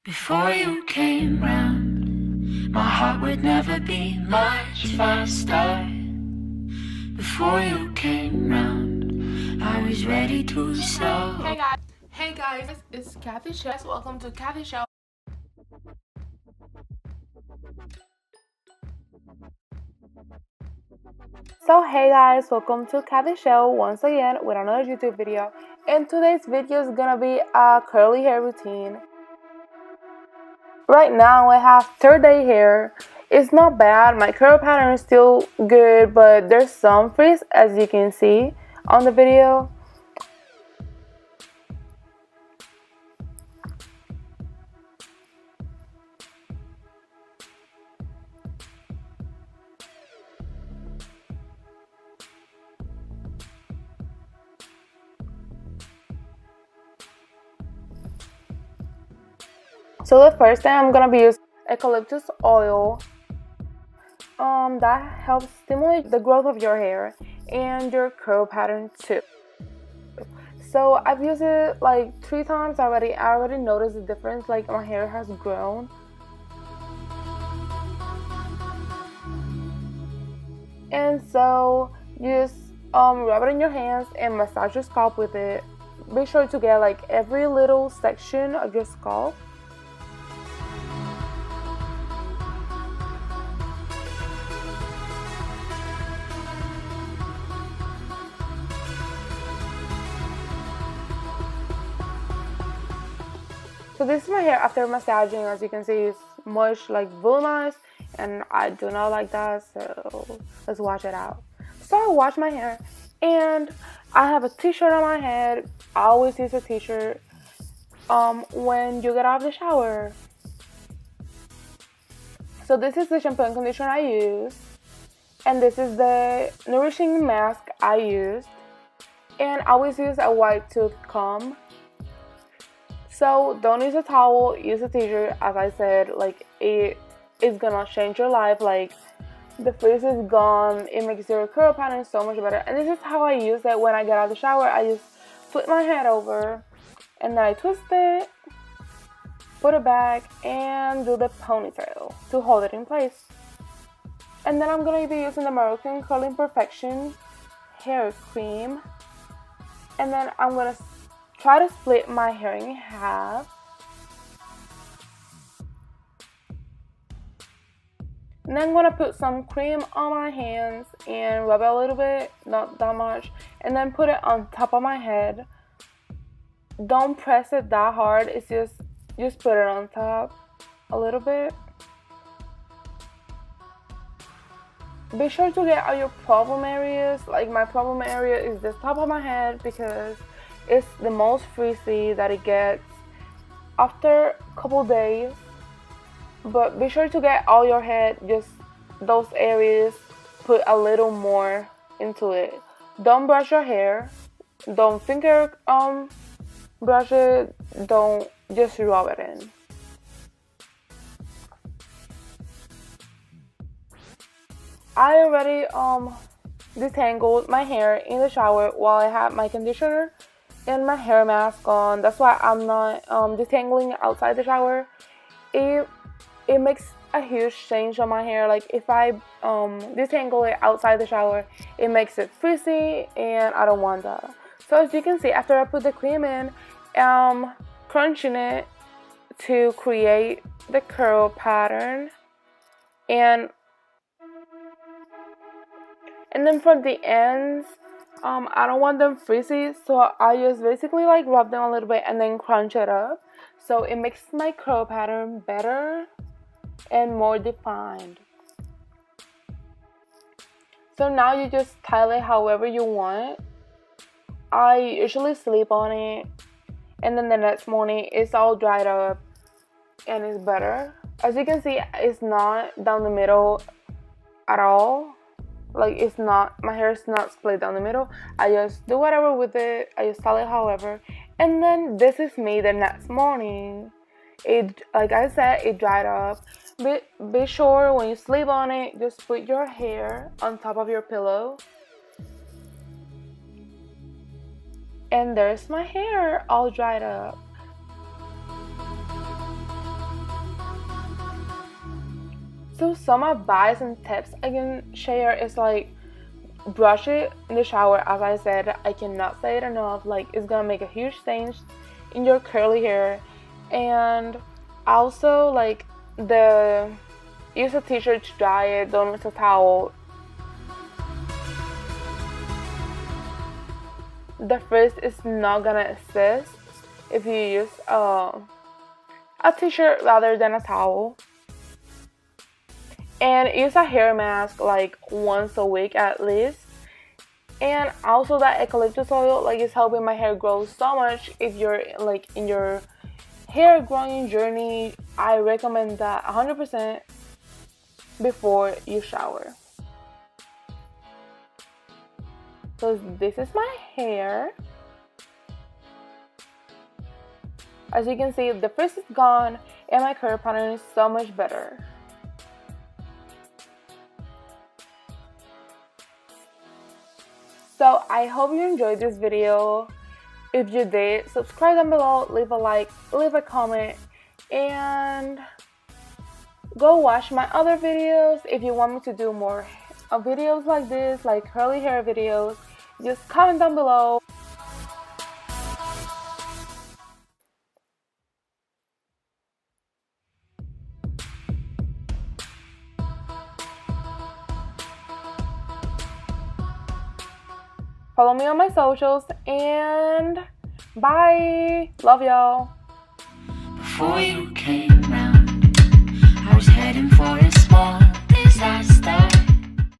Before you came round, my heart would never beat much faster. Before you came round, I was ready to slow. Hey guys, it's Kathychelle. Welcome to Kathychelle. So hey guys, welcome to Kathychelle once again with another YouTube video. And today's video is gonna be a curly hair routine. Right now I have third day hair. It's not bad. My curl pattern is still good, but there's some frizz as you can see on the video. So the first thing I'm gonna be using eucalyptus oil. That helps stimulate the growth of your hair and your curl pattern too. So I've used it like 3 times already. I already noticed the difference, like my hair has grown. And so you just rub it in your hands and massage your scalp with it. Be sure to get like every little section of your scalp. So this is my hair after massaging. As you can see, it's much like voluminous, and I do not like that, so let's wash it out. So I wash my hair, and I have a t-shirt on my head. I always use a t-shirt when you get out of the shower. So this is the shampoo and conditioner I use, and this is the nourishing mask I used, and I always use a white tooth comb. So don't use a towel, use a t-shirt. As I said, like it is gonna change your life. Like the frizz is gone, it makes your curl pattern so much better. And this is how I use it when I get out of the shower. I just flip my head over and then I twist it, put it back, and do the ponytail to hold it in place. And then I'm gonna be using the Moroccan Curling Perfection hair cream, and then I'm gonna try to split my hair in half. And then I'm gonna put some cream on my hands and rub it a little bit, not that much, and then put it on top of my head. Don't press it that hard, it's just put it on top a little bit. Be sure to get out your problem areas. Like my problem area is the top of my head because it's the most frizzy that it gets after a couple days. But be sure to get all your head, just those areas, put a little more into it. Don't brush your hair, don't finger brush it, don't, just rub it in. I already detangled my hair in the shower while I had my conditioner and my hair mask on. That's why I'm not detangling outside the shower. It makes a huge change on my hair. Like if I detangle it outside the shower, it makes it frizzy, and I don't want that. So as you can see, after I put the cream in, crunching it to create the curl pattern, and then for the ends, I don't want them frizzy, so I just basically like rub them a little bit and then crunch it up, so it makes my curl pattern better and more defined. So now you just style it however you want. I usually sleep on it, and then the next morning it's all dried up and it's better. As you can see, it's not down the middle at all. Like it's not, my hair is not split down the middle. I just do whatever with it. I just style it however. And then this is me the next morning. It, like I said, it dried up. Be sure when you sleep on it, just put your hair on top of your pillow. And there's my hair all dried up. So some advice and tips I can share is like brush it in the shower. As I said, I cannot say it enough. Like, it's gonna make a huge change in your curly hair. And also, like, use a t-shirt to dry it. Don't use a towel. The frizz is not gonna assist if you use a t-shirt rather than a towel. And use a hair mask like once a week at least. And also that eucalyptus oil, like, is helping my hair grow so much. If you're like in your hair growing journey, I recommend that 100% before you shower. So this is my hair. As you can see, the frizz is gone and my curl pattern is so much better. So I hope you enjoyed this video. If you did, subscribe down below, leave a like, leave a comment, and go watch my other videos. If you want me to do more videos like this, like curly hair videos, just comment down below. Follow me on my socials, and bye. Love y'all. Before you came round, I was heading for a